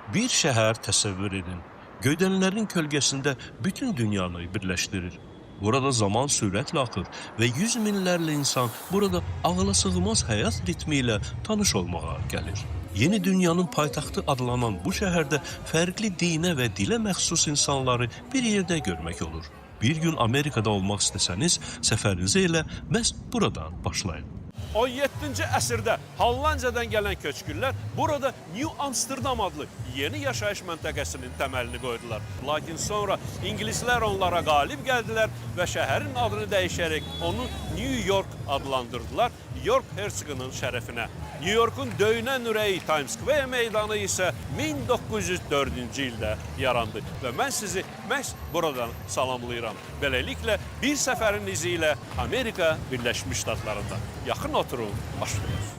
Bir şəhər təsəvvür edin. Göydənlərin kölgəsində bütün dünyanı birləşdirir. Burada zaman sürətlə axır və yüz minlərlə insan burada ağıla sığmaz həyat ritmi ilə tanış olmağa gəlir. Yeni dünyanın paytaxtı adlanan bu şəhərdə fərqli dinə və dilə məxsus insanları bir yerdə görmək olur. Bir gün Amerikada olmaq istəsəniz, səfərinizi elə məhz buradan başlayın. 17-ci əsrdə Hollandiyadan gələn köçkünlər burada New Amsterdam adlı yeni yaşayış məntəqəsinin təməlini qoydular. Lakin sonra İngilislər onlara qalib gəldilər və şəhərin adını dəyişərək onu New York adlandırdılar, York hersoqunun şərəfinə. New Yorkun döyünən ürəyi Times Square meydanı isə 1904-cü ildə yarandı və mən sizi məhz buradan salamlayıram. Beləliklə, bir səfərin izi ilə Amerika Birləşmiş Ştatlarında. Yaxın oturun, başlayırız.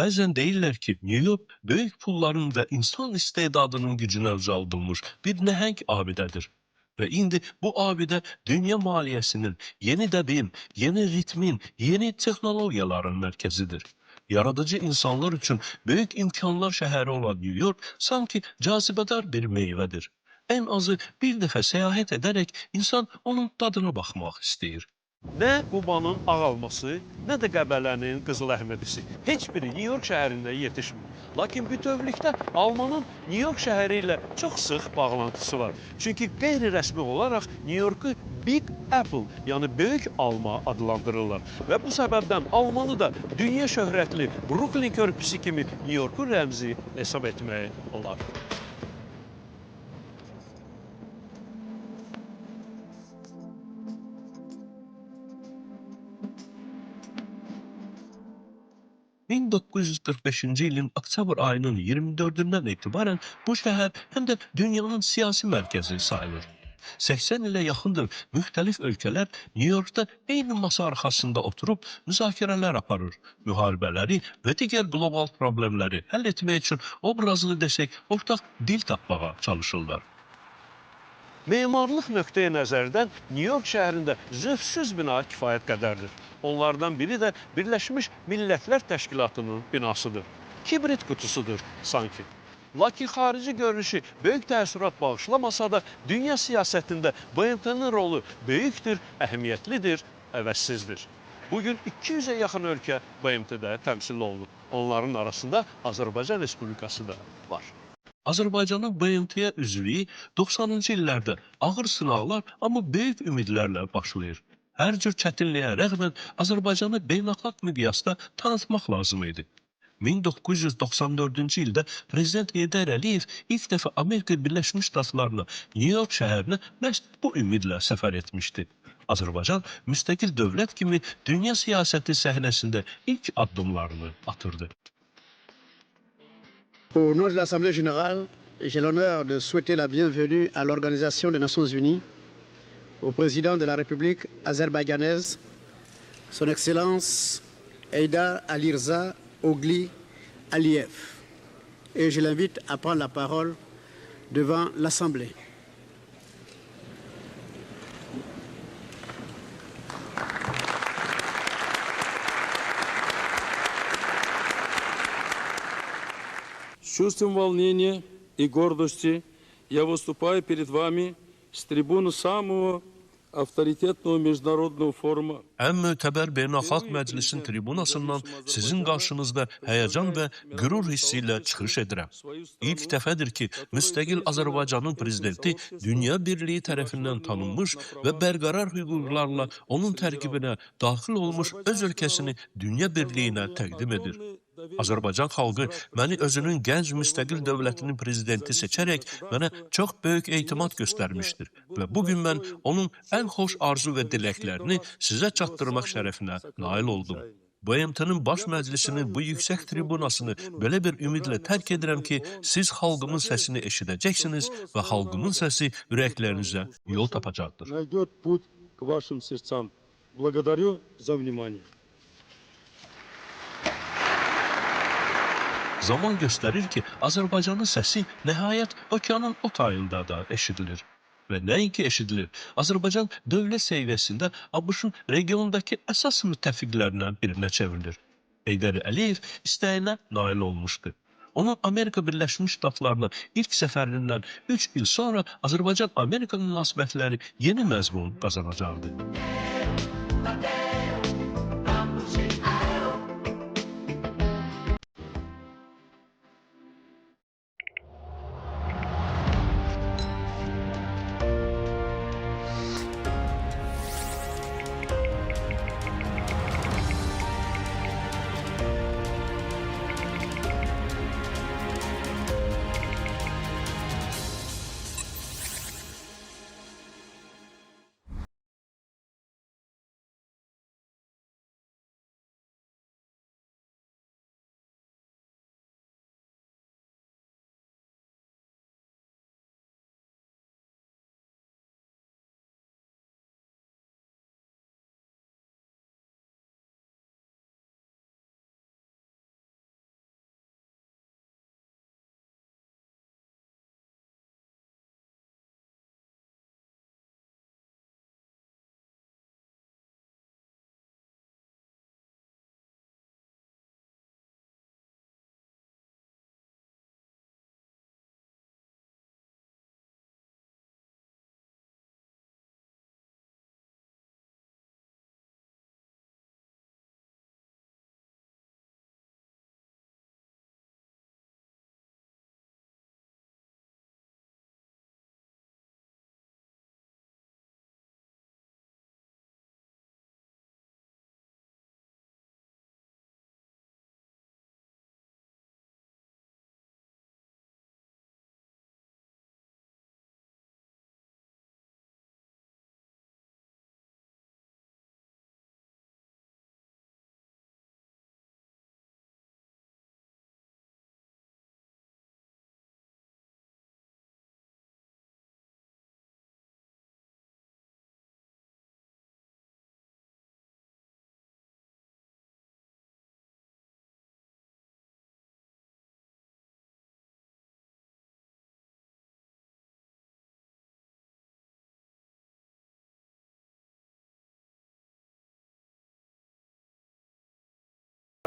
Bəzən deyirlər ki, New York böyük pulların və insan istedadının gücünə ucaldılmış bir nəhəng abidədir. Və indi bu abidə dünya maliyyəsinin, yeni dəbin, yeni ritmin, yeni texnologiyaların mərkəzidir. Yaradıcı insanlar üçün böyük imkanlar şəhəri olan New York sanki cazibədar bir meyvədir. Ən azı bir dəfə səyahət edərək insan onun dadına baxmaq istəyir. Nə Qubanın ağalması, nə də Qəbələnin Qızıl Əhmədisi. Heç biri New York şəhərində yetişmir. Lakin bütövlükdə Almanın New York şəhəri ilə çox sıx bağlantısı var. Çünki qeyri-rəsmi olaraq New Yorku Big Apple, yəni böyük alma adlandırırlar. Və bu səbəbdən Almanı da dünya şöhrətli Brooklyn körpüsü kimi New Yorkun rəmzi hesab etmək olar. ...1945-ci ilin oktyabr ayının 24-dən etibarən bu şəhər həm də dünyanın siyasi mərkəzi sayılır. 80 ilə yaxındır müxtəlif ölkələr New Yorkda eyni masa arxasında oturub müzakirələr aparır, müharibələri və digər qlobal problemləri həll etmək üçün obrazını desək, ortaq dil tapmağa çalışırlar. Memarlıq nöqteyi nəzərdən New York şəhərində zövqsüz bina kifayət qədərdir. Onlardan biri də Birləşmiş Millətlər Təşkilatının binasıdır. Kibrit qutusudur sanki. Lakin xarici görünüşü böyük təəssürat bağışlamasa da dünya siyasətində BMT-nin rolu böyükdür, əhəmiyyətlidir, əvəzsizdir. Bugün 200-ə yaxın ölkə BMT-də təmsil olunur. Onların arasında Azərbaycan Respublikası da var. Azərbaycanın BMT-yə üzvlüyü 90-cı illərdə ağır sınaqlar, amma böyük ümidlərlə başlayır. Hər cür çətinliyə rəğmən Azərbaycanı beynəlxalq miqyasda tanıtmaq lazım idi. 1994-cü ildə Prezident Heydər Əliyev ilk dəfə Amerika Birləşmiş Ştatlarına, New York şəhərinə məhz bu ümidlə səfər etmişdi. Azərbaycan müstəqil dövlət kimi dünya siyasəti səhnəsində ilk addımlarını atırdı. Au nom de l'Assemblée générale, j'ai l'honneur de souhaiter la bienvenue à l'Organisation des Nations Unies, au président de la République azerbaïdjanaise, son Excellence Heydar Alirza Ogli Aliyev. Et je l'invite à prendre la parole devant l'Assemblée. С чувством волнения и гордости я выступаю перед вами с трибуны самого авторитетного международного форума. Ən mötəbər beynəlxalq məclisin tribunasından sizin qarşınızda həyəcan və qürur hissi ilə çıxış edirəm. İlk dəfədir ki, müstəqil Azərbaycanın prezidenti Dünya Birliyi tərəfindən tanınmış və bərqərar hüquqlarla onun tərkibinə daxil olmuş öz ölkəsini Dünya Birliyinə təqdim edir. Azərbaycan xalqı məni özünün gənc müstəqil dövlətinin prezidenti seçərək mənə çox böyük etimad göstərmişdir və bugün mən onun ən xoş arzu və diləklərini sizə çatdırmaq şərəfinə nail oldum. BMT-nin baş məclisinin bu yüksək tribunasını belə bir ümidlə tərk edirəm ki, siz xalqımın səsini eşidəcəksiniz və xalqımın səsi ürəklərinizə yol tapacaqdır. Найдет путь к вашим сердцам. Благодарю за внимание. Zaman göstərir ki, Azərbaycanın səsi nəhayət okeanın o tayında da eşidilir. Və nəinki eşidilir, Azərbaycan dövlət səviyyəsində ABŞ-ın regiondakı əsas müttəfiqlərindən birinə çevrilir. Heydər Əliyev istəyinə nail olmuşdu. Onun Amerika Birləşmiş Ştatlarına ilk səfərindən 3 il sonra Azərbaycan-Amerika münasibətləri yeni məzmun qazanacaqdı.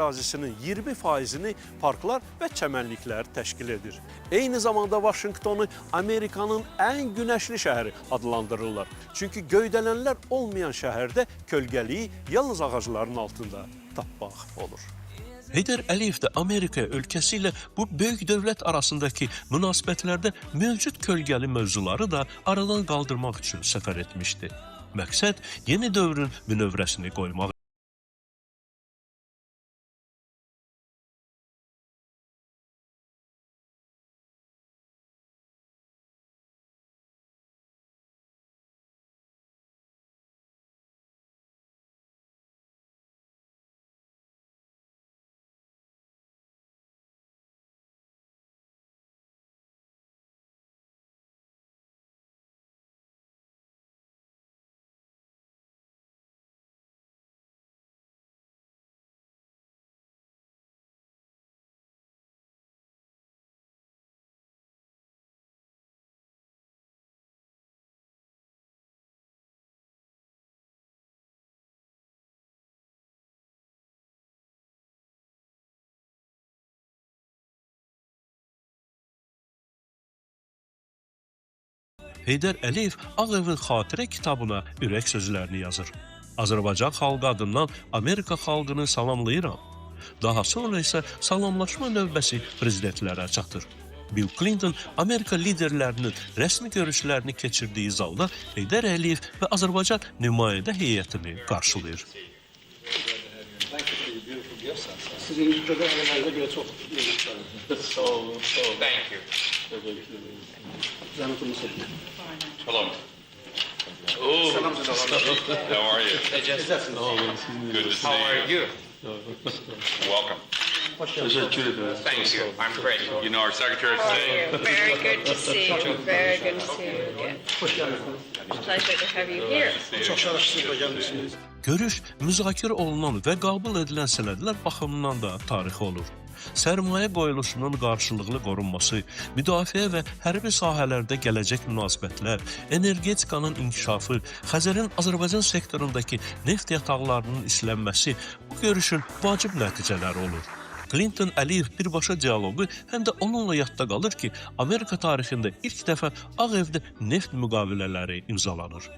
Ərazisinin 20%-ni parklar və çəmənliklər təşkil edir. Eyni zamanda Vaşinqtonu Amerikanın ən günəşli şəhəri adlandırırlar. Çünki göydələnlər olmayan şəhərdə kölgəliyi yalnız ağacların altında tapmaq olur. Heydər Əliyev də Amerika ölkəsi ilə bu böyük dövlət arasındakı münasibətlərdə mövcud kölgəli mövzuları da aradan qaldırmaq üçün səfər etmişdi. Məqsəd yeni dövrün bünövrəsini qoymaq Heydər Əliyev Ağ Evin xatirə kitabına ürək sözlərini yazır. Azərbaycan xalqı adından Amerika xalqını salamlayıram. Daha sonra isə salamlaşma növbəsi prezidentlərə çatır. Bill Clinton Amerika liderlərinin rəsmi görüşlərini keçirdiyi zalda Heydər Əliyev və Azərbaycan nümayəndə heyətini qarşılayır. Sizin programlarınıza göre çok Thank you. zahmet olmasın. Hello. Oh, how are you? Good to see How are you. you? Welcome. Teşekkür ederim. Thank you. I'm great. You know our Secretary of State. Very good to see you. Very good to see you again. Pleasure to have you here. Çok şerefsizlikle gelmişsiniz. Görüş müzakirə olunan və qəbul edilən sənədlər baxımından da tarixi olur. Sərmayə qoyuluşunun qarşılıqlı qorunması, müdafiə və hərbi sahələrdə gələcək münasibətlər, energetikanın inkişafı, Xəzərin Azərbaycan sektorundakı neft yataqlarının işlənməsi bu görüşün vacib nəticələri olur. Clinton Əliyev birbaşa dialoqu həm də onunla yadda qalır ki, Amerika tarixində ilk dəfə Ağ Evdə neft müqavilələri imzalanır.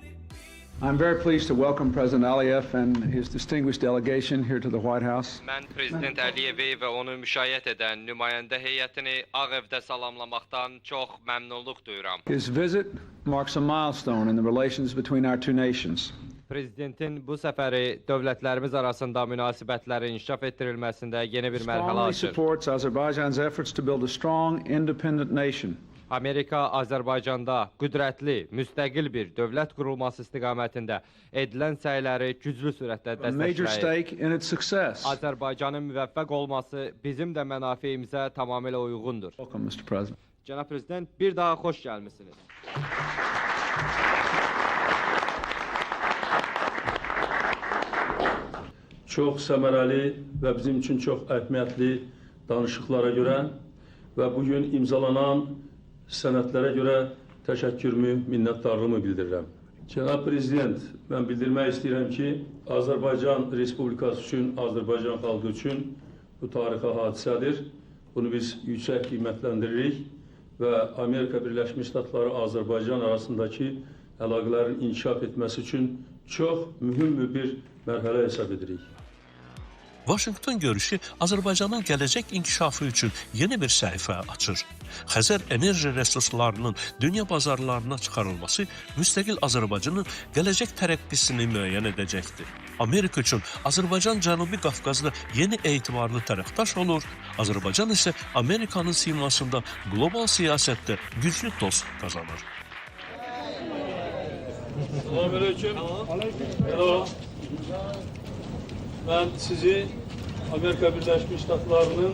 I'm very pleased to welcome President Aliyev and his distinguished delegation here to the White House. Mən Prezident Əliyevi və onu müşayiət edən nümayəndə heyətini Ağ Evdə salamlamaqdan çox məmnunluq duyuram. His visit marks a milestone in the relations between our two nations. Prezidentin bu səfəri dövlətlərimiz arasında münasibətlərin inkişaf etdirilməsində yeni bir mərhələ Strongly açır. supports Azerbaijan's efforts to build a strong, independent nation. Amerika Azərbaycanda qüdrətli, müstəqil bir dövlət qurulması istiqamətində edilən səyləri güclü sürətlə A major dəstəkləyir. stake in its success. Azərbaycanın müvəffəq olması bizim də mənafeyimizə tamamilə uyğundur. Welcome, Mr. President. Cənab Prezident, bir daha xoş gəlmisiniz. Çox səmərəli və bizim üçün çox əhəmiyyətli danışıqlara görə və bugün imzalanan sənədlərə görə təşəkkürümü, minnətdarlığımı bildirirəm. Cənab Prezident, mən bildirmək istəyirəm ki, Azərbaycan Respublikası üçün, Azərbaycan xalqı üçün bu tarixi hadisədir. Bunu biz yüksək qiymətləndiririk və Amerika Birləşmiş Ştatları Azərbaycan arasındakı əlaqələrin inkişaf etməsi üçün çox mühüm bir mərhələ hesab edirik. Vaşinqton görüşü Azərbaycanın gələcək inkişafı üçün yeni bir səhifə açır. Xəzər enerji resurslarının dünya bazarlarına çıxarılması müstəqil Azərbaycanın gələcək tərəqqisini müəyyən edəcəkdir. Amerika üçün Azərbaycan Cənubi Qafqazda yeni etibarlı tərəfdaş olur, Azərbaycan isə Amerikanın simasında qlobal siyasətdə güclü dost qazanır. Selamünaleyküm. Hello. Ben sizi Amerika Birleşmiş Ştatları'nın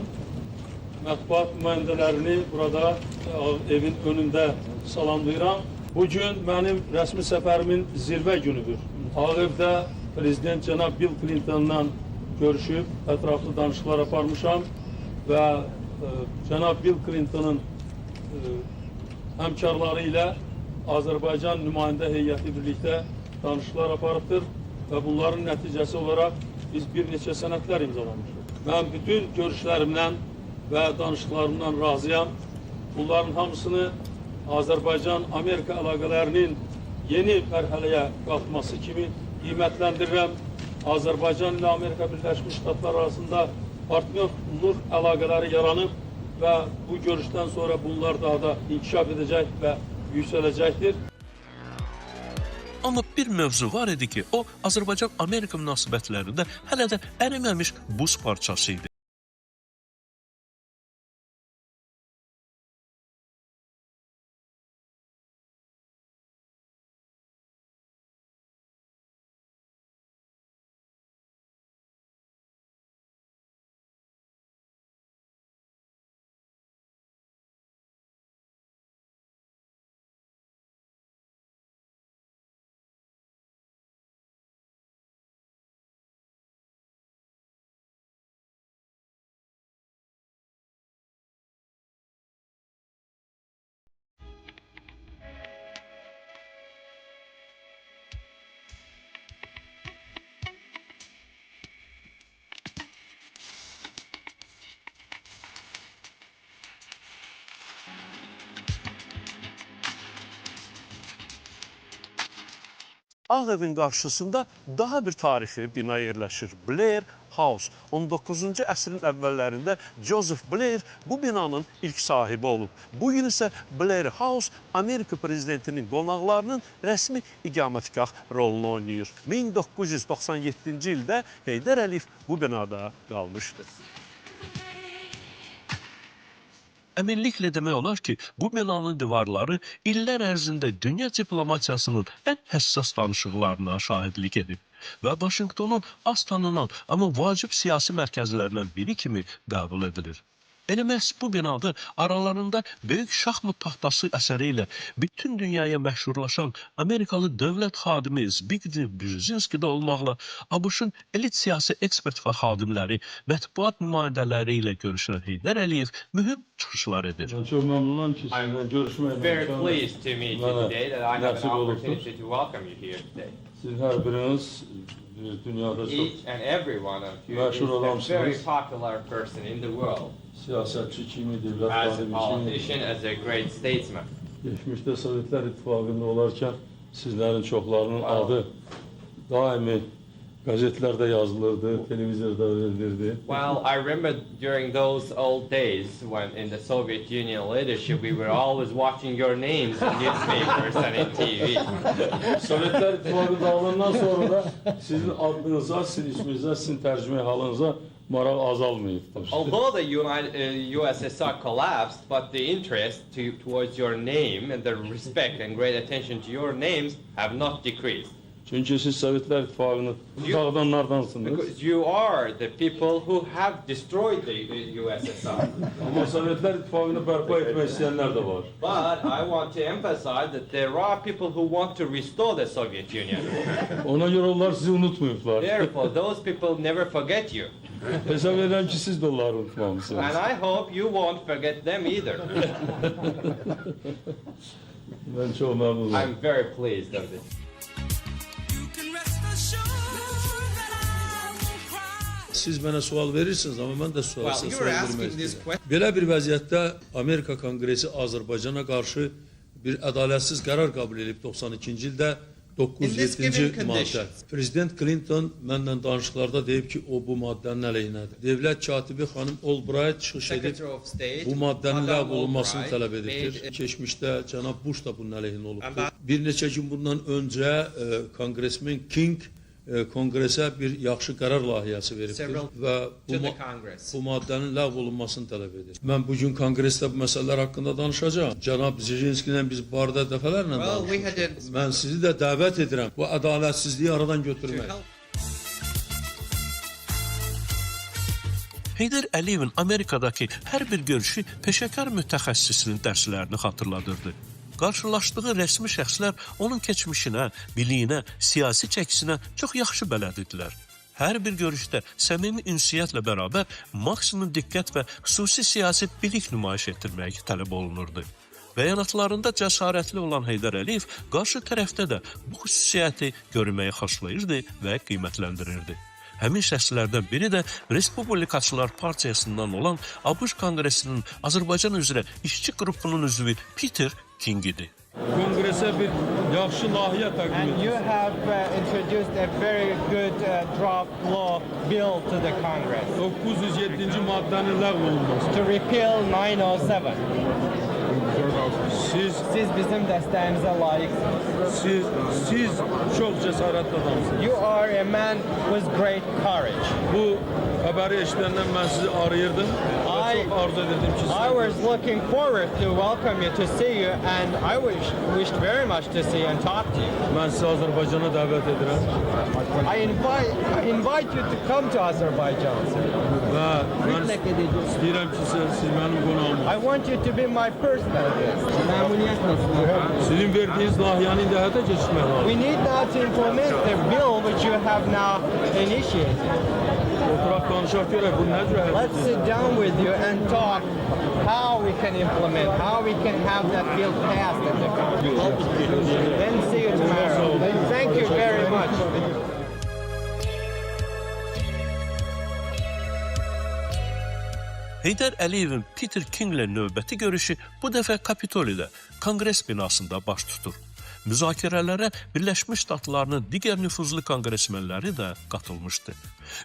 mətbuat nümayəndələrini burada evin önündə salamlayıram. Bugün mənim rəsmi səfərimin zirvə günüdür. Ağ Evdə Prezident cənab Bill Clinton'la görüşüb ətraflı danışıqlar aparmışam və cənab Bill Clinton'ın həmkarları ilə Azərbaycan nümayəndə heyəti birlikdə danışıqlar aparıbdır və bunların nəticəsi olaraq biz bir neçə sənədlər imzalamışıq. Mən bütün görüşlərimdən və danışıqlarımdan razıyam. Bunların hamısını Azərbaycan-Amerika əlaqələrinin yeni mərhələyə qalxması kimi qiymətləndirirəm. Azərbaycan ilə Amerika Birləşmiş Ştatları arasında partnyorluq əlaqələri yaranıb və bu görüşdən sonra bunlar daha da inkişaf edəcək və yüksələcəkdir. Amma bir mövzu var idi ki, o Azərbaycan-Amerika münasibətlərində hələ də əriməmiş buz parçası idi. Ağ Evin qarşısında daha bir tarixi bina yerləşir. Blair House. 19-cu əsrin əvvəllərində Joseph Blair bu binanın ilk sahibi olub. Bu gün isə Blair House Amerika prezidentinin qonaqlarının rəsmi iqamətgah rolunu oynayır. 1997-ci ildə Heydər Əliyev bu binada qalmışdı. Əminliklə demək olar ki, bu binanın divarları illər ərzində dünya diplomatiyasının ən həssas danışıqlarına şahidlik edib və Vaşinqtonun az tanınan, amma vacib siyasi mərkəzlərindən biri kimi qəbul edilir. Elə məhz bu binada aralarında böyük şahmat taxtası əsəri ilə bütün dünyaya məşhurlaşan Amerikalı dövlət xadimi Zbigniew Brzezinski də olmaqla ABŞ-ın elit siyasi ekspert və xadimləri, mətbuat nümayəndələri ilə görüşən Heydər Əliyev mühüm çıxışlar edir. Çok memnunum ki sizinle görüşmeye Very pleased to meet you today that I have an Nasip olursa. opportunity to welcome you here today. Siz her biriniz dünyada çok Each and every one of you Meşhur is a adamsınız. very popular person in the world. siyasetçi kimi, devlet As a xadimi kimi. politician, as a great statesman. Geçmişte Sovyetler İttifakı'nda olarken sizlerin çoklarının adı daimi gazetelerde yazılırdı, televizyonda verilirdi. Well, I remember during those old days when in the Soviet Union leadership, we were always watching your names in newspapers and in TV. Sovyetler İttifakı dağılandan sonra da sizin adınıza, sizin isminize, sizin tercüme halınıza maraq azalmayıbdır. Although the USSR collapsed, but the interest towards your name and the respect and great attention to your names have not decreased. Çünkü siz Sovyetler İttifakı'nı dağıdanlardansınız. Because you are the people who have destroyed the USSR. Ama Sovyetler İttifakı'nı berpa etmek isteyenler de var. But I want to emphasize that there are people who want to restore the Soviet Union. Ona göre onlar sizi unutmuyorlar. Therefore, those people never forget you. Hesap ederim ki siz de onları unutmamışsınız. And I hope you won't forget them either. Ben çok memnunum. I'm very pleased of this. Siz mənə sual verirsiniz, amma mən də sual Well, vermək you were asking this istəyirəm. question. Belə bir vəziyyətdə Amerika Konqresi Azərbaycana qarşı bir ədalətsiz qərar qəbul edib 92-ci ildə In this 907-ci given maddə. conditions. Prezident Clinton mənlə danışıqlarda deyib ki, o bu maddənin əleyhinədir. Dövlət katibi xanım Albright çıxış edib Secretary of State, bu maddənin Madam ləğv olunmasını Albright tələb edibdir. made- Keçmişdə cənab Bush da bunun əleyhinə olubdur. And that- Bir neçə gün bundan öncə Konqresmen King Konqresə bir yaxşı qərar layihəsi veribdir Several- və to the Congress. bu maddənin ləğv olunmasını tələb edir. Mən bugün konqresdə bu məsələlər haqqında danışacağam. Cənab Brzezinski ilə biz bu barədə dəfələrlə Well, we danışmışıq. had Mən sizi də dəvət edirəm bu ədalətsizliyi aradan to götürmək. help. Heydər Əliyevin Amerikadakı hər bir görüşü peşəkar mütəxəssisinin dərslərini xatırladırdı. Qarşılaşdığı rəsmi şəxslər onun keçmişinə, biliyinə, siyasi çəkisinə çox yaxşı bələd idilər. Hər bir görüşdə səmimi ünsiyyətlə bərabər maksimum diqqət və xüsusi siyasi bilik nümayiş etdirmək tələb olunurdu. Bəyanatlarında cəsarətli olan Heydər Əliyev qarşı tərəfdə də bu xüsusiyyəti görməyə xaçlayırdı və qiymətləndirirdi. Həmin şəxslərdən biri də Respublikaçılar Partiyasından olan ABŞ Konqresinin Azərbaycan üzrə işçi qrupunun üzvü Peter King idi. Kongrese bir yaxşı layihə təqdim And you edin. have introduced a very good draft law bill to the Congress 907-ci maddənin ləğv olunması. to repeal 907. Siz bizim dəstəyimizə layiqsiniz. Siz çox cəsarətli adamsınız. You are a man with great courage. Bu xəbəri eşidəndən mən sizi arayırdım və çox arzu edirdim ki, I was looking forward to welcome you, to see you, and I wished very much to see you and talk to you. mən sizi Azərbaycana dəvət edirəm I invite you to come to Azerbaijan. və mən istəyirəm ki, siz mənim qonağım olun. I want you to be my personal guest. Sizin verdiyiniz layihəni indi həyata keçirmək lazım. We need now to implement the bill which you have now initiated. Oturaq danışaq görək bu nə cür həyata Let's sit down with you and talk how we can implement, how we can have that bill passed in the Congress. Then see you tomorrow. Thank you very much. Heydər Əliyevin Peter Kinglə növbəti görüşü bu dəfə Kapitolidə, Konqres binasında baş tutur. Müzakirələrə Birləşmiş Ştatlarının digər nüfuzlu konqresmenləri də qatılmışdı.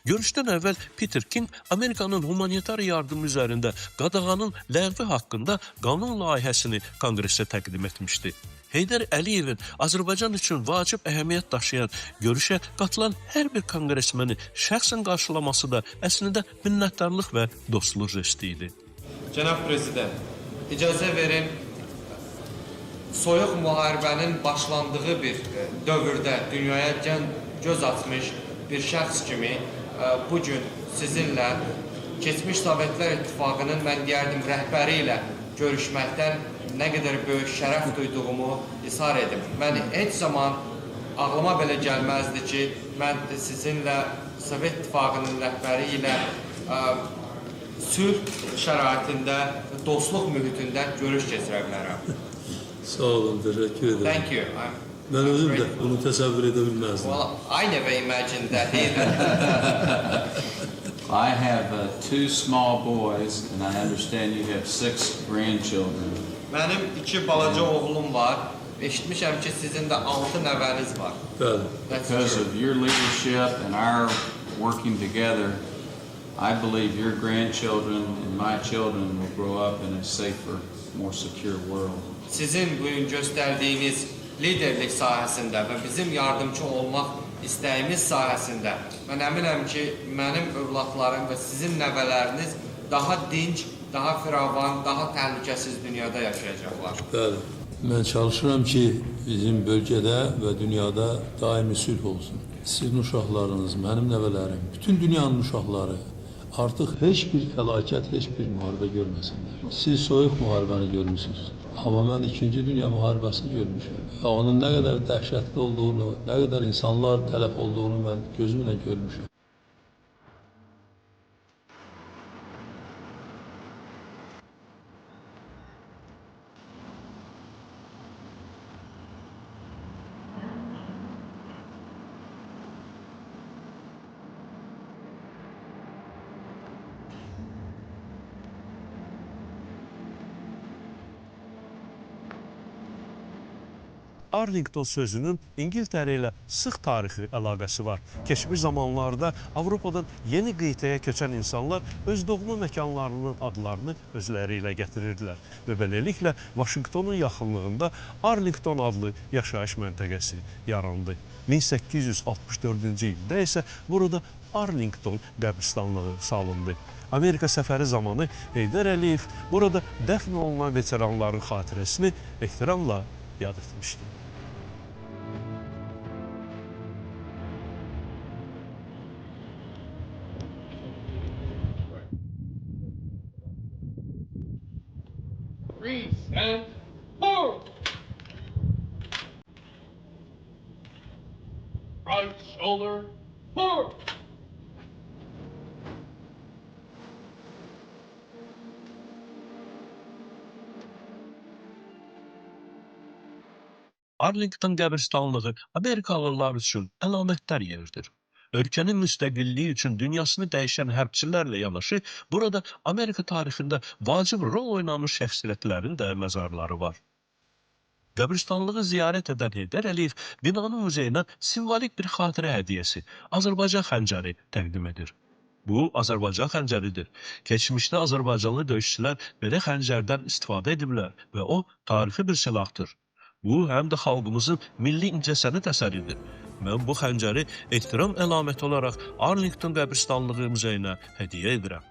Görüşdən əvvəl Peter King Amerikanın humanitar yardım üzərində qadağanın ləğvi haqqında qanun layihəsini konqresə təqdim etmişdi. Heydər Əliyevin Azərbaycan üçün vacib əhəmiyyət daşıyan görüşə qatılan hər bir konqresmeni şəxsən qarşılaması da əslində minnətdarlıq və dostluq jesti idi. Cənab Prezident, icazə verin, soyuq müharibənin başlandığı bir dövrdə dünyaya göz açmış bir şəxs kimi bugün sizinlə keçmiş Sovetlər İttifaqının mən deyərdim rəhbəri ilə görüşməkdən nə qədər böyük şərəf duyduğumu izhar edim. Mən heç zaman ağlıma belə gəlməzdi ki, mən sizinlə Sovet İttifaqının rəhbəri ilə sülh şəraitində, dostluq mühitində görüş keçirə bilərəm. Sağ olun, təşəkkür ederim. Thank you. Mən özüm də bunu təsəvvür edə bilməzdim. Well, I never imagined that either. I have 2 small boys, and I understand you have 6 grandchildren. Mənim 2 balaca oğlum var. Eşitmişəm ki, sizin də 6 nəvəniz var. Bəli. Because of your leadership and our working together, I believe your grandchildren and my children will grow up in a safer, more secure world. Sizin bugün göstərdiyiniz liderlik sahəsində və bizim yardımcı olmaq istəyimiz sahəsində mən əminəm ki, mənim övladlarım və sizin nəvələriniz daha dinc, daha firavan, daha təhlükəsiz dünyada yaşayacaqlar. Bəli. Mən çalışıram ki, bizim bölgədə və dünyada daimi sülh olsun. Sizin uşaqlarınız, mənim nəvələrim, bütün dünyanın uşaqları artıq heç bir fəlakət, heç bir müharibə görməsinlər. Siz soyuq müharibəni görmüsünüz. Amma mən 2-ci Dünya müharibəsini görmüşəm. Və onun nə qədər dəhşətli olduğunu, nə qədər insanlar tələf olduğunu mən gözümlə görmüşəm. Arlington sözünün İngiltərə ilə sıx tarixi əlaqəsi var. Keçmiş zamanlarda Avropadan yeni qitəyə köçən insanlar öz doğma məkanlarının adlarını özləri ilə gətirirdilər və beləliklə Vaşinqtonun yaxınlığında Arlington adlı yaşayış məntəqəsi yarandı. 1864-cü ildə isə burada Arlington qəbristanlığı salındı. Amerika səfəri zamanı Heydər Əliyev burada dəfn olunan veteranların xatirəsini ehtiramla yad etmişdi. And forward. Right shoulder forward. Arlington qəbristanlığı Amerikalılar üçün əlamətdar yerdir. Ölkənin müstəqilliyi üçün dünyasını dəyişən hərbçilərlə yanaşı, burada Amerika tarixində vacib rol oynamış şəxsiyyətlərin də məzarları var. Qəbristanlığı ziyarət edən Heydər Əliyev binanın muzeyinə simvolik bir xatirə hədiyyəsi, Azərbaycan xəncəri təqdim edir. Bu, Azərbaycan xəncəridir. Keçmişdə Azərbaycanlı döyüşçülər belə xəncərdən istifadə ediblər və o, tarixi bir silahdır. Bu, həm də xalqımızın milli incəsənət əsəridir. Mən bu xəncəri ehtiram əlaməti olaraq Arlington qəbristanlığı muzeyinə hədiyyə edirəm.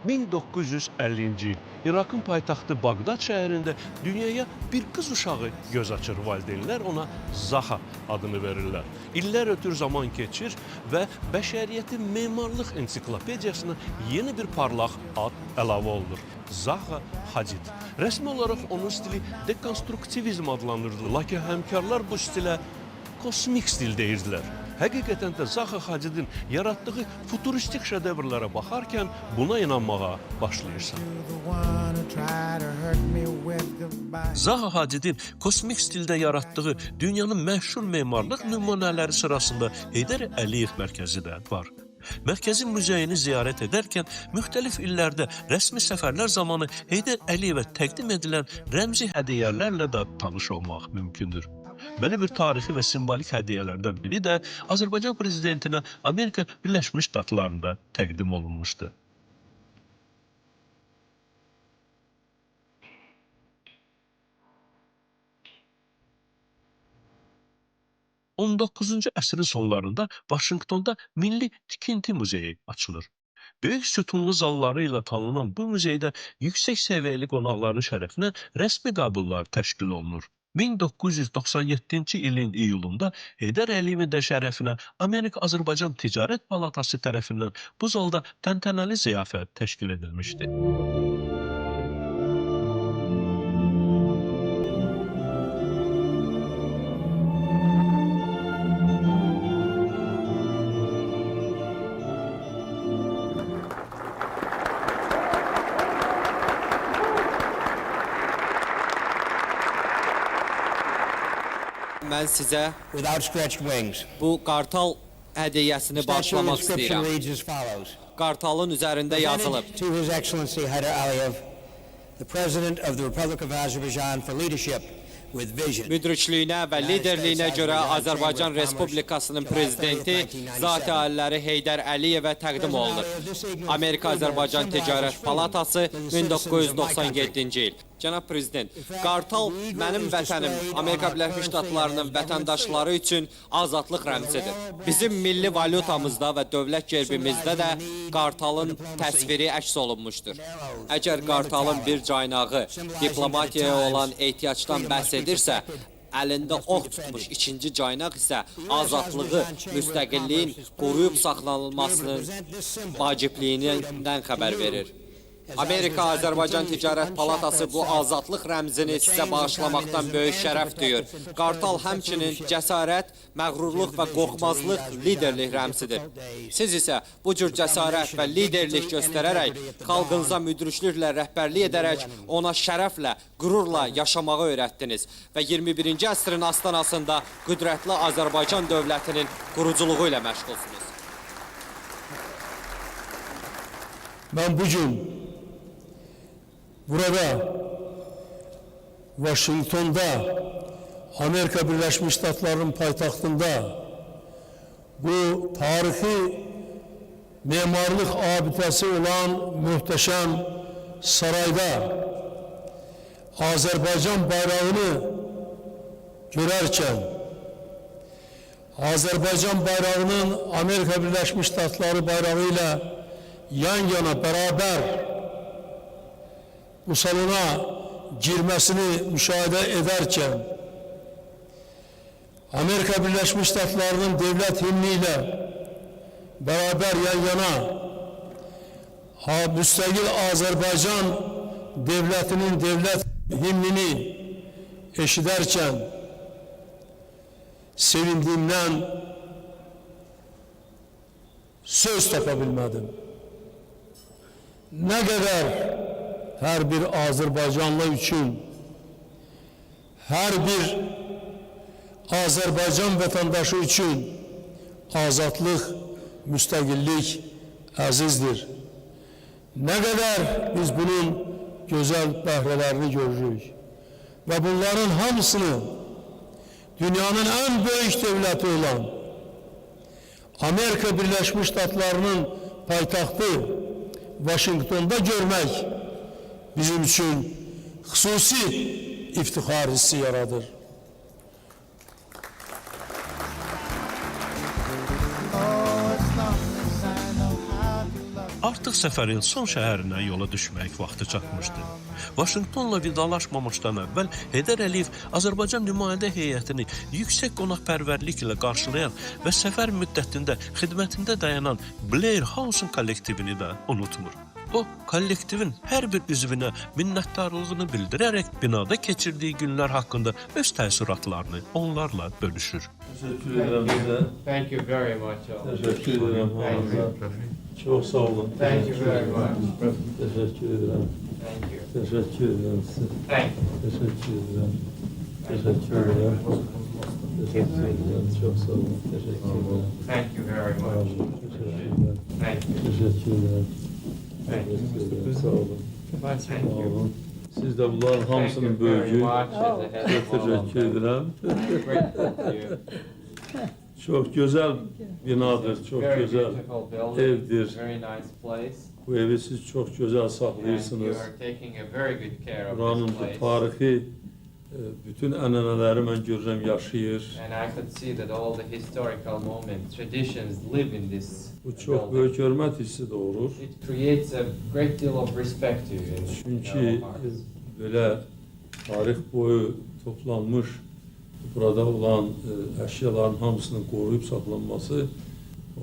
1950-ci il İraqın paytaxtı Bağdad şəhərində dünyaya bir qız uşağı göz açır. Valideynlər ona Zaha adını verirlər. İllər ötür zaman keçir və bəşəriyyətin memarlıq ensiklopediyasına yeni bir parlaq ad əlavə olunur. Zaha Hadid. Rəsmi olaraq onun stili dekonstruktivizm adlanırdı. Lakin həmkarlar bu stilə kosmik stil deyirdilər. Həqiqətən də Zaha Hadidin yaratdığı futuristik şedevrlara baxarkən buna inanmağa başlayırsan. Zaha Hadidin kosmik stildə yaratdığı dünyanın məşhur memarlıq nümunələri sırasında Heydər Əliyev mərkəzi də var. Mərkəzin muzeyini ziyarət edərkən müxtəlif illərdə rəsmi səfərlər zamanı Heydər Əliyevə təqdim edilən rəmzi hədiyyələrlə də tanış olmaq mümkündür. Belə bir tarixi və simvolik hədiyyələrdən biri də Azərbaycan prezidentinə Amerika Birləşmiş Ştatlarında təqdim olunmuşdu. ...19-cu əsrin sonlarında Vaşinqtonda Milli Tikinti Muzeyi açılır. Böyük sütunlu zalları ilə tanınan bu muzeydə yüksək səviyyəli qonaqların şərəfinə rəsmi qəbullar təşkil olunur. 1997-ci ilin iyulunda Heydər Əliyevin də şərəfinə Amerika-Azərbaycan Ticarət Palatası tərəfindən bu zalda təntənəli ziyafət təşkil edilmişdi. Mən sizə bu qartal hədiyyəsini bağışlamaq istəyirəm. Qartalın üzərində yazılıb. To His Excellency Heydər Əliyev, the President of the Republic of Azerbaijan for leadership with vision. Müdrikliyinə və liderliyinə görə Azərbaycan Respublikasının prezidenti Zati Aliləri Heydər Əliyevə təqdim olunur. Amerika-Azərbaycan Ticarət Palatası 1997-ci il. Cənab Prezident, qartal mənim vətənim, Amerika Birləşmiş Ştatlarının vətəndaşları üçün azadlıq rəmzidir. Bizim milli valyutamızda və dövlət gerbimizdə də qartalın təsviri əks olunmuşdur. Əgər qartalın bir caynağı diplomatiyaya olan ehtiyacdan bəhs edirsə, əlində ox tutmuş ikinci caynaq isə azadlığı, müstəqilliyin qoruyub saxlanılmasının vacibliyindən xəbər verir. Amerika-Azərbaycan Ticarət Palatası bu azadlıq rəmzini sizə bağışlamaqdan böyük şərəf duyur. Qartal həmçinin cəsarət, məğrurluq və qorxmazlıq liderlik rəmzidir. Siz isə bu cür cəsarət və liderlik göstərərək, xalqınıza müdrikliklə rəhbərlik edərək, ona şərəflə, qürurla yaşamağı öyrətdiniz və 21-ci əsrin astanasında qüdrətli Azərbaycan dövlətinin quruculuğu ilə məşğulsunuz. Ben bugün burada Washington'da Amerika Birleşmiş Ştatları'nın paytaxtında bu tarihi memarlık abidesi olan muhteşem sarayda Azerbaycan bayrağını görərkən Azerbaycan bayrağının Amerika Birleşmiş Ştatları bayrağıyla yan yana beraber bu salona girmesini müşahede ederken Amerika Birleşmiş Ştatları'nın devlet himniyle beraber yan yana müstakil Azerbaycan devletinin devlet himnini eşiderken sevindiğimden söz tapabilmedim. Ne kadar her bir Azerbaycanlı için, her bir Azerbaycan vatandaşı için azadlık, müstakillik azizdir. Ne kadar biz bunun güzel bəhrələrini görürük. Ve bunların hamısını dünyanın en büyük devleti olan Amerika Birleşmiş Ştatları'nın paytaxtı Washington'da görmek bizim için xüsusi iftixar hissi yaradır. Artıq səfərin son şəhərinə yola düşmək vaxtı çatmışdı. Vaşinqtonla vidalaşmamışdan əvvəl Heydər Əliyev Azərbaycan nümayəndə heyətini yüksək qonaqpərvərliklə qarşılayan və səfər müddətində xidmətində dayanan Blair House kollektivini də unutmur. O, kollektivin hər bir üzvünə minnətdarlığını bildirərək binada keçirdiyi günlər haqqında öz təəssüratlarını onlarla bölüşür. Teşekkür ederim size. Thank you very much. Teşekkür ederim. Thank you. Çok sağ olun. Thank you very much. Teşekkür ederim. Thank you. Teşekkür ederim size. Thank you. Teşekkür ederim. Teşekkür ederim. Teşekkür ederim. Çok sağ olun. Teşekkür ederim. Thank you very much. Teşekkür ederim. Thank you. Teşekkür ederim. Thank you. Teşekkür ederim. Sağ olun. Thank Sağ you. olun. Siz de bunların Thank you hamısının very bölgü. much as a head of all of Teşekkür them. ederim. Grateful to you. Çok güzel binadır, çok Very güzel beautiful building. evdir. Very nice place. Bu evi siz çok güzel And you saklıyorsunuz. are taking a very good care of Buranın this bu place. tarihi bütün ənənələri mən görürəm yaşayır. And I could see that all the historical moments, traditions live in this Bu çok building. böyük hörmət hissi doğurur. It creates a great deal of respect to you in Çünki our hearts. belə tarix boyu toplanmış burada olan əşyaların hamısının qoruyub saxlanması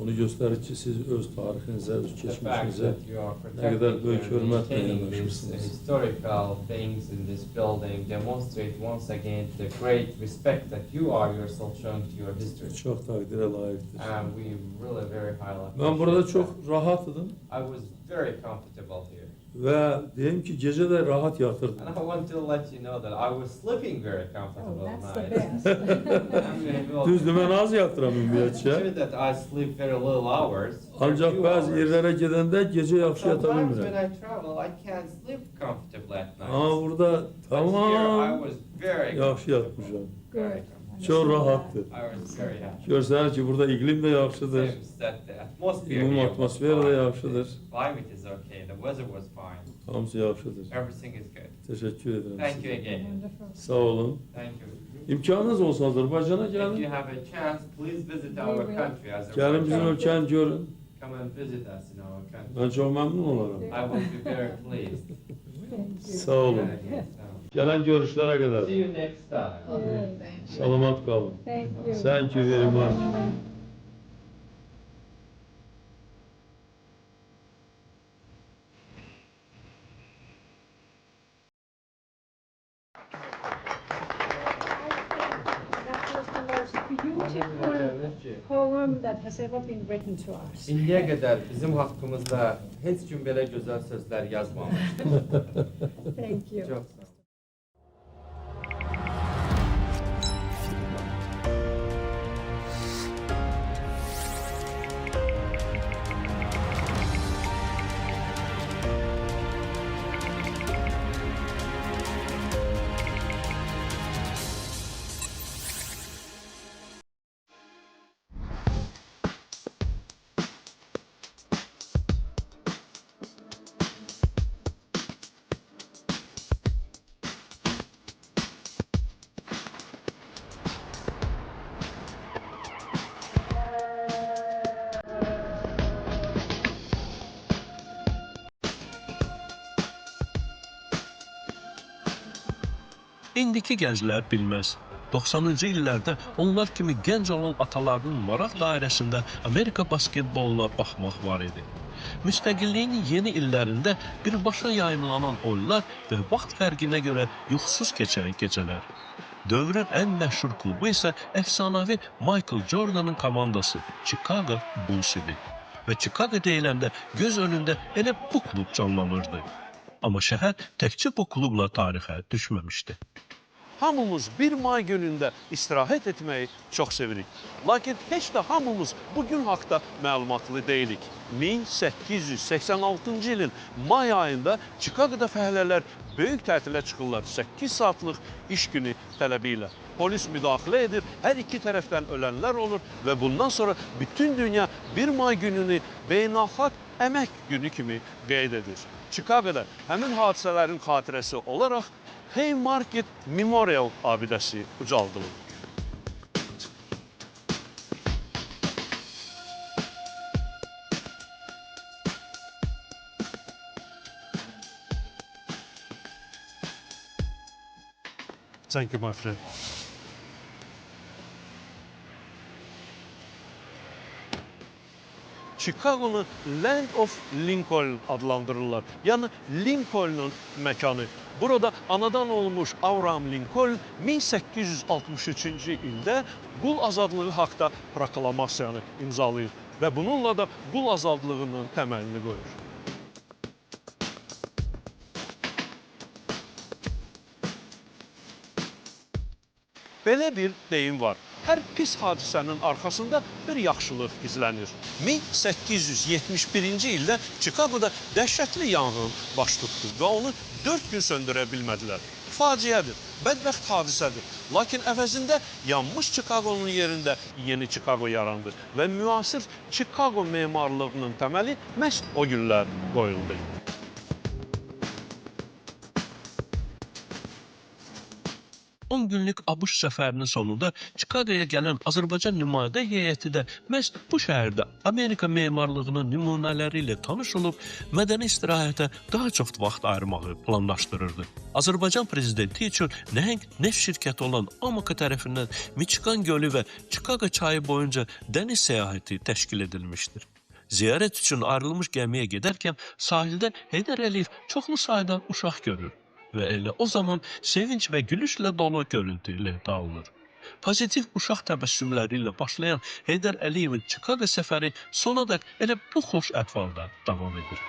onu göstərir ki, siz öz tarixinizə, öz The fact keçmişinizə that you are nə qədər protecting böyük and hörmətlə maintaining these yanaşırsınız. historical things in this building demonstrate once again the great respect that you are yourself showing to your history. Çox təqdirə layiqdir. And we really very highly Mən burada appreciate çox that. rahat idim I was very comfortable here. və deyim ki, gecə də rahat yatırdım. And I want to let you know that I was sleeping very comfortable at That's the night. best. Düzdür, mən az yatıram ümumiyyətcə. True that I sleep very little hours. Ancaq few bəzi hours. yerlərə gedəndə gecə yaxşı yata Sometimes when bilmirəm. I travel, I can't sleep comfortably at night. Amma burada But here I tamam was very yaxşı yatmışam. Good. Çox rahatdır. I was very happy. Görsənir ki, burada iqlim də yaxşıdır. Seems that the atmosphere İmum here was atmosfer də fine. yaxşıdır. Climate is okay. The weather was fine. Hamısı yaxşıdır. Everything is good. Təşəkkür edirəm Thank you sizə. again. Sağ olun. Thank you. İmkanınız olsa Azərbaycana If you gəlin. have a chance, please visit our country. Gəlin bizim Azerbaijan. ölkəni görün. Come and visit us in our country. Mən çox məmnun olaram. I will be very pleased. Sağ olun. Gələn görüşlərə qədər. See you next time. Salamat qalın. Thank you. Thank you very much. That was the most beautiful poem that has ever been written to us. İndiyə qədər bizim haqqımızda heç gün belə gözəl sözlər yazmamışdı. Thank you. Çox sağ ol. İndiki gənclər bilməz. 90-cı illərdə onlar kimi gənc olan atalarının maraq dairəsində Amerika basketboluna baxmaq var idi. Müstəqilliyin yeni illərində birbaşa yayımlanan oyunlar və vaxt fərqinə görə yuxusuz keçən gecələr. Dövrün ən məşhur klubu isə əfsanəvi Michael Jordan'ın komandası Chicago Bulls idi. Və Chicago deyiləndə göz önündə elə bu klub canlanırdı. Amma şəhər təkcə bu klubla tarixə düşməmişdi. Hamımız 1 may günündə istirahət etməyi çox sevirik. Lakin heç də hamımız bu gün haqda məlumatlı deyilik. 1886-cı ilin may ayında Chicago'da fəhlələr böyük tətilə çıxırlar 8 saatlıq iş günü tələbi ilə. Polis müdaxilə edir, hər iki tərəfdən ölənlər olur və bundan sonra bütün dünya 1 may gününü beynəlxalq əmək günü kimi qeyd edir. Chicago'da həmin hadisələrin xatirəsi olaraq Haymarket Memorial abidəsi ucaldılır. Thank you, my friend. Chicago'nu Land of Lincoln adlandırırlar. Yani Lincoln'un mekanı. Burada anadan olmuş Abraham Lincoln 1863-cü ildə qul azadlığı haqda proklamasiyanı imzalayır və bununla da qul azadlığının təməlini qoyur. Belə bir deyim var. Hər pis hadisənin arxasında bir yaxşılıq gizlənir. 1871-ci ildə Chicago'da dəhşətli yanğın baş tutdu və onu 4 gün söndürə bilmədilər. Faciədir, bədbəxt hadisədir. Lakin əvəzində yanmış Chicago'nun yerində yeni Chicago yarandı və müasir Chicago memarlığının təməli məhz o günlər qoyuldu. On günlük ABŞ səfərinin sonunda Chicago'ya gələn Azərbaycan nümayəndə heyəti də məhz bu şəhərdə Amerika memarlığının nümunələri ilə tanış olub, mədəni istirahətə daha çox vaxt ayırmağı planlaşdırırdı. Azərbaycan prezidenti üçün nəhəng neft şirkəti olan Amoco tərəfindən Michigan gölü və Chicago çayı boyunca dəniz səyahəti təşkil edilmişdir. Ziyarət üçün ayrılmış gəmiyə gedərkən sahildə Heydər Əliyev çoxlu sayda uşaq görür və elə o zaman sevinç və gülüşlə dolu görüntü ilə dağılır. Pozitiv uşaq təbəssümləri ilə başlayan Heydər Əliyevin Chicago səfəri sonadək elə bu xoş əhvalda davam edir.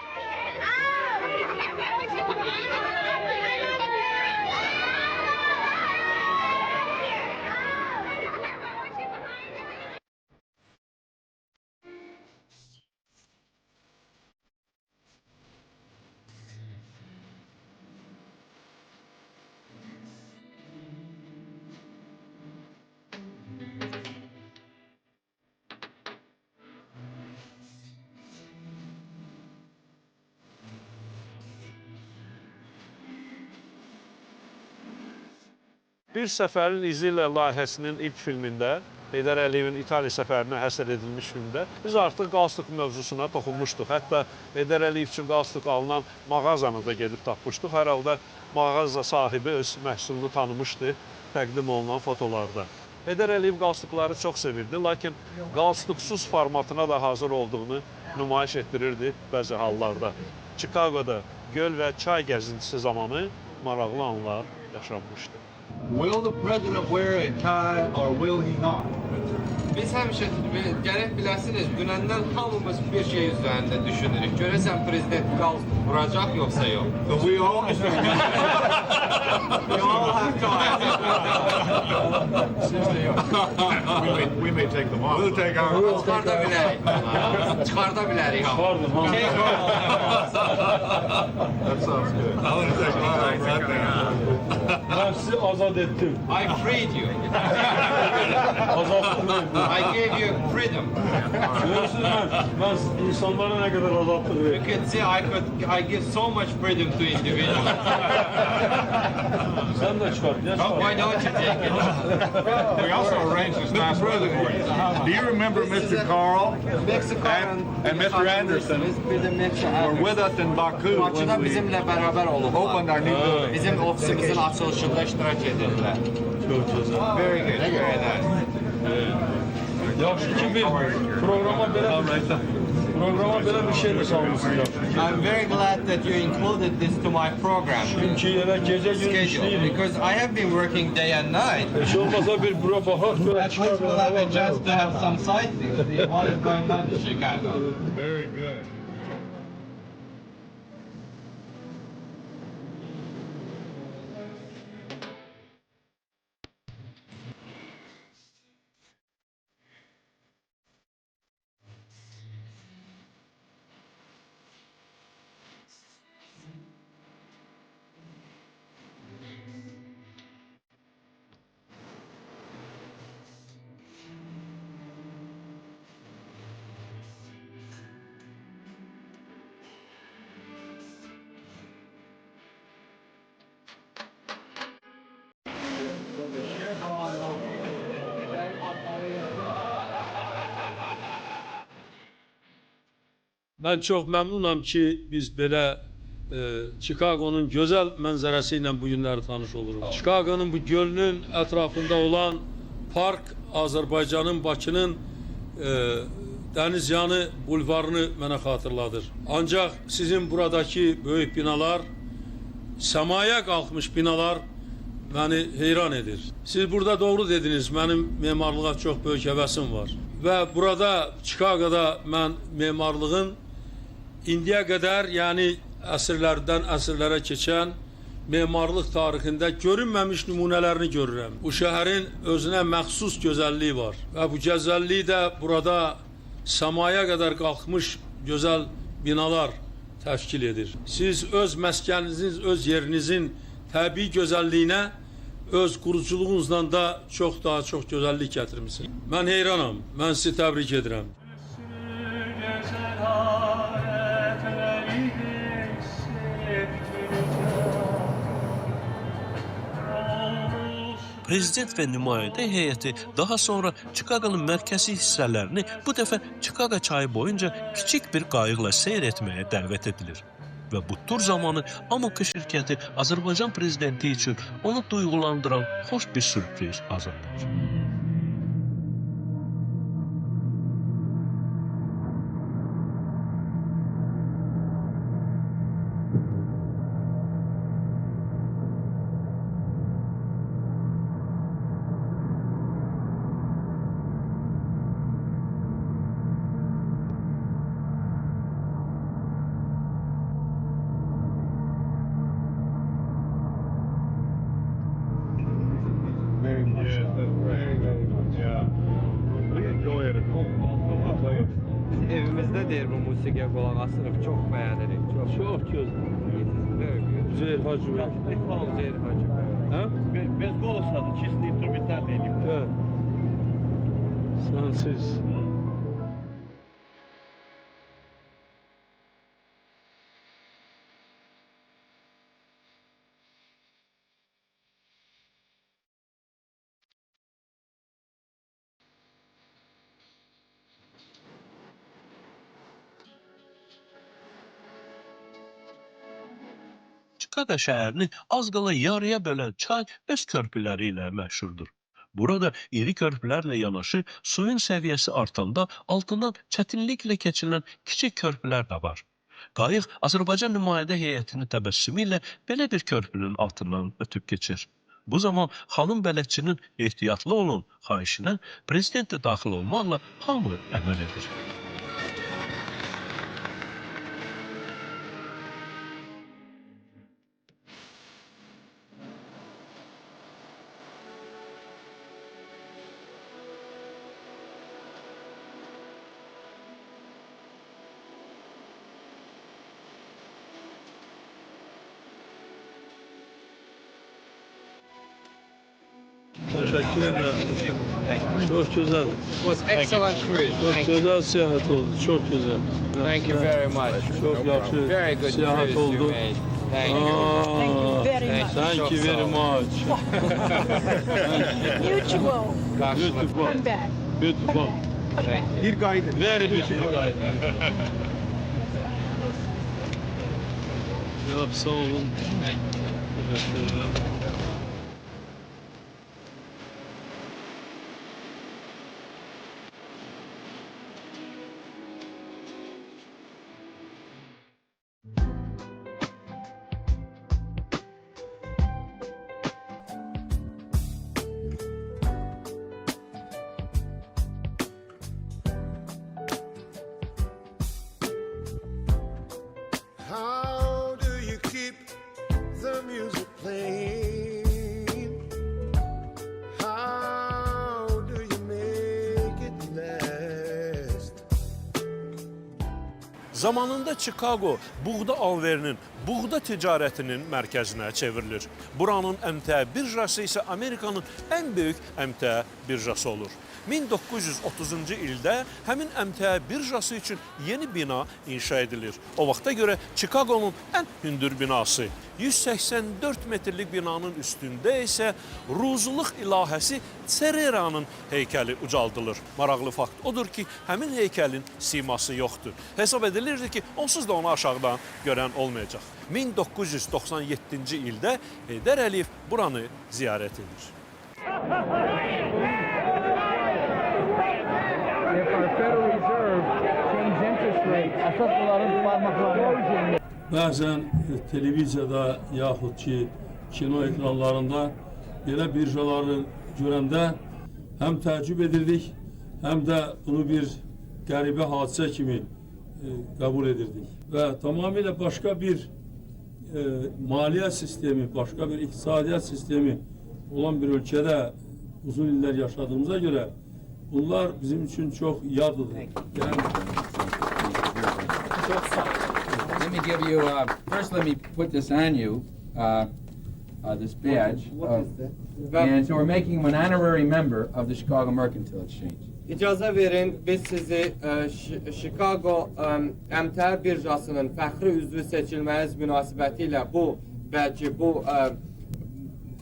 Bir Səfərin İzi ilə layihəsinin ilk filmində, Heydər Əliyevin İtaliya səfərinə həsr edilmiş filmdə biz artıq qalstuk mövzusuna toxunmuşduq. Hətta Heydər Əliyev üçün qalstuk alınan mağazanı da gedib tapmışdıq. Hər halda mağaza sahibi öz məhsulunu tanımışdı təqdim olunan fotolarda. Heydər Əliyev qalstukları çox sevirdi, lakin qalstuksuz formatına da hazır olduğunu nümayiş etdirirdi bəzi hallarda. Chicago'da göl və çay gəzintisi zamanı maraqlı anlar yaşanmışdı. Will the president wear a tie or will he not? Biz həmişə gərək biləsiniz, dünəndən hamımız bir şey üzərində düşünürük. Görəsən prezident qalstuk vuracaq yoxsa yox? So we all We all have ties. we may take them off. We'll take our Çıxarda bilərik. Çıxarda bilərik. That sounds good. I want to take mine right now. Ben sizi azat ettim. I freed you. I gave you freedom. Görürsünüz ben insanlara ne kadar azatlık You veriyorum. can see I give so much freedom to individuals. Sen de çıkar. Ne çıkar? Why don't you take it? We also arranged this nice weather for you. Do you remember Mr. Carl and Mr. Anderson were with us in Baku Bakıda when we bizimlə bərabər olublar. opened our new building? Bizim ofisimizin açılışında iştirak edirlər. Çok güzel. Very good, very nice. Yaxşı ki bir programa böyle bir şey de salmışsınlar. I'm very glad that you included this to my program Çünkü ele gece gündüz schedule işleyim. because I have been working day and night. Hiç olmasa bir bura bakar böyle At least we'll have a chance to have some sightseeing, see what is going on in Chicago. Very good. Ben çok memnunum ki biz böyle Chicago'nun gözəl mənzərəsi ilə bu günləri tanış olurum. Chicago'nun bu gölünün ətrafında olan park Azərbaycanın, Bakının Dənizyanı bulvarını mənə xatırladır. Ancaq sizin buradakı böyük binalar, səmaya qalxmış binalar məni heyran edir. Siz burada doğru dediniz, mənim memarlığa çox böyük həvəsim var. Və burada, Chicago'da mən memarlığın indiyə qədər, yəni əsrlərdən əsrlərə keçən memarlıq tarixində görünməmiş nümunələrini görürəm. Bu şəhərin özünə məxsus gözəlliyi var və bu gözəlliyi də burada səmaya qədər qalxmış gözəl binalar təşkil edir. Siz öz məskəninizin, öz yerinizin təbii gözəlliyinə öz quruculuğunuzla da çox daha çox gözəllik gətirmişsiniz. Mən heyranam, mən sizi təbrik edirəm. Prezident və nümayəndə heyəti daha sonra Chicago'nun mərkəzi hissələrini bu dəfə Chicago çayı boyunca kiçik bir qayıqla seyr etməyə dəvət edilir. Və bu tur zamanı Amoka şirkəti Azərbaycan prezidenti üçün onu duyğulandıran xoş bir sürpriz hazırlayır. Evimizdə deyir bu musiqiyə qulaq asırıq, çox bəyənirik. Çox gözəl. Üzeyir Hacı Bey. Üzeyir Hacı Bey. Без голоса, чисто инструментальный. Evet. Sensiz. Chicago şəhərini az qala yarıya bölən çay öz körpüləri ilə məşhurdur. Burada iri körpülərlə yanaşı suyun səviyyəsi artanda altından çətinliklə keçilən kiçik körpülər də var. Qayıq Azərbaycan nümayəndə heyətinin təbəssümü ilə belə bir körpünün altından ötüb keçir. Bu zaman xanım bələdçinin ehtiyatlı olun xahişinə prezident də daxil olmaqla hamı əməl edir. Teşekkür ederim. Çok güzel. It was excellent cruise. Çok güzel seyahat oldu. Çok güzel. Thank you very much. Çok yaxşı Very good seyahat cruise you oldu. made. Thank you. Thank you very much. Mutual. Beautiful. Come back. Beautiful. Thank you. Bir guide. Very beautiful. Ya sağ olun. Teşekkür ederim. How do you keep the music playing? How do you make it last? Zamanında Chicago buğda alverinin, buğda ticarətinin mərkəzinə çevrilir. Buranın əmtəə birjası isə Amerikanın ən böyük əmtəə birjası olur. 1930-cu ildə həmin əmtəə birjası üçün yeni bina inşa edilir. O vaxta görə Chicago'nun ən hündür binası. 184 metrlik binanın üstündə isə ruzluq ilahəsi Cerera'nın heykəli ucaldılır. Maraqlı fakt odur ki, həmin heykəlin siması yoxdur. Hesab edilirdi ki, onsuz da onu aşağıdan görən olmayacaq. 1997-ci ildə Heydər Əliyev buranı ziyarət edir. Bəzən televiziyada yaxud ki, kino ekranlarında belə birjaları görəndə həm təəccüb edirdik, həm də bunu bir qəribə hadisə kimi qəbul edirdik. Və tamamilə başqa bir maliyyə sistemi, başqa bir iqtisadiyyat sistemi olan bir ölkədə uzun illər yaşadığımıza görə bunlar bizim üçün çox yadıdır. Let me give you, first let me put this on you, this badge. And so we're making you an honorary member of the Chicago Mercantile Exchange. İcazə verin, biz sizi Chicago Əmtəə Birjasının fəxri üzvü seçilməyiz münasibətilə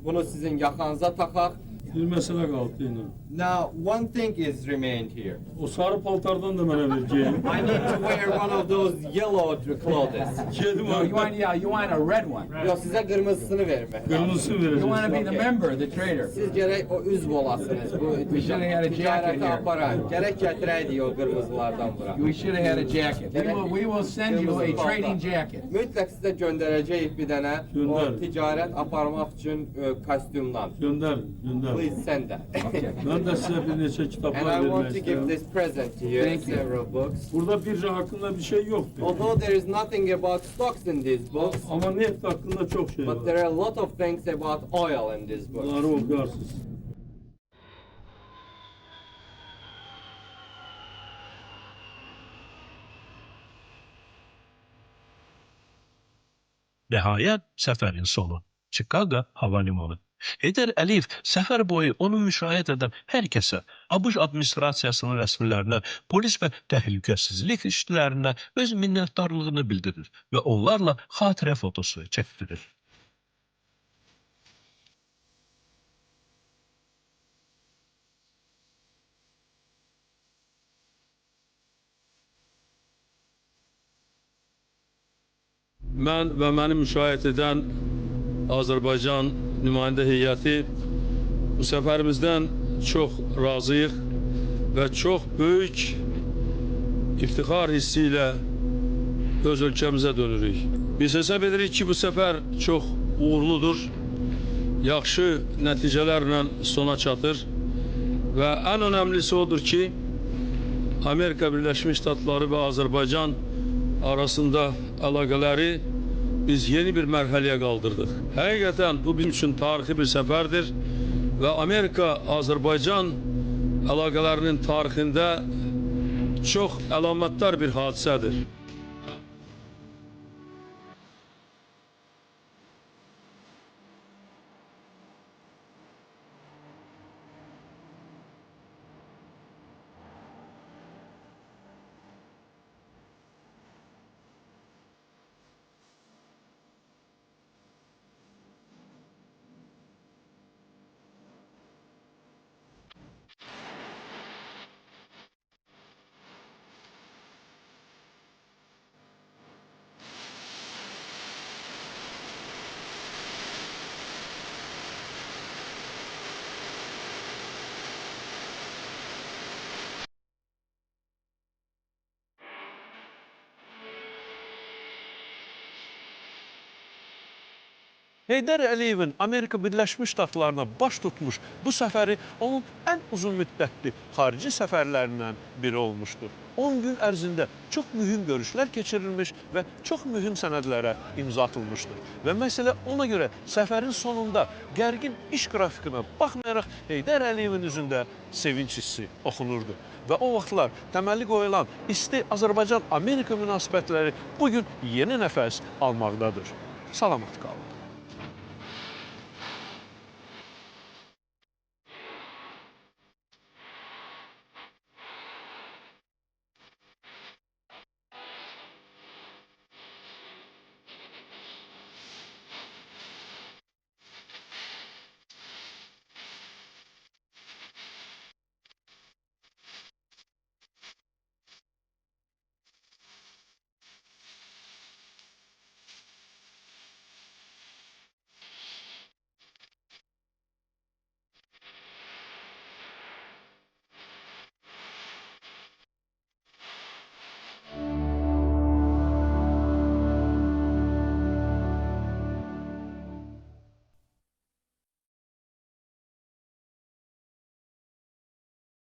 bunu sizin yaxanıza taxaq. Bir məsələ qaldı ilə. Now, one thing is remained here. O sarı paltardan da mənə verəcəyim. I need to wear one of those yellow clothes. No, you want a red one. Yox, sizə qırmızısını verin. Qırmızısını verəcəm. You want to be the member, the trader. Siz gərək o üzv olasınız. We should have had a jacket here. Aparan. Gərək gətirəydik o qırmızılardan bura. We should have had a jacket. We will send you a trading jacket. Mütləq sizə göndərəcəyik bir dənə o ticarət aparmaq üçün kostyumdan. Göndər. Please send that. Okay. Mən də sizə bir neçə kitablar And I want vermək to give istəyirəm. this present to you, several books. Burada birja haqqında bir şey yoxdur. Although there is nothing about stocks in these books, Amma neft haqqında çox şey but var. there are a lot of things about oil in these books. Bunları oxuyarsınız. Nəhayət səfərin sonu. Chicago hava limanı. Heydər Əliyev səfər boyu onu müşahidə edən hər kəsə, ABŞ administrasiyasının rəsmilərinə, polis və təhlükəsizlik işçilərinə öz minnətdarlığını bildirir və onlarla xatirə fotosu çəkdirir. Mən və məni müşahidə edən Azərbaycan nümayəndə heyəti bu səfərimizdən çox razıyıq və çox böyük iftixar hissi ilə öz ölkəmizə dönürük. Biz hesab edirik ki, bu səfər çox uğurludur, yaxşı nəticələrlə sona çatır və ən önəmlisi odur ki, Amerika Birləşmiş Ştatları və Azərbaycan arasında əlaqələri biz yeni bir mərhələyə qaldırdıq. Həqiqətən bu bizim üçün tarixi bir səfərdir və Amerika-Azərbaycan əlaqələrinin tarixində çox əlamətdar bir hadisədir. Heydər Əliyevin Amerika Birləşmiş Ştatlarına baş tutmuş bu səfəri onun ən uzun müddətli xarici səfərlərindən biri olmuşdur. 10 gün ərzində çox mühüm görüşlər keçirilmiş və çox mühüm sənədlərə imza atılmışdır. Və məsələ ona görə səfərin sonunda gərgin iş qrafikinə baxmayaraq Heydər Əliyevin üzündə sevinç hissi oxunurdu. Və o vaxtlar təməli qoyulan isti Azərbaycan-Amerika münasibətləri bugün yeni nəfəs almaqdadır. Salamat qalın.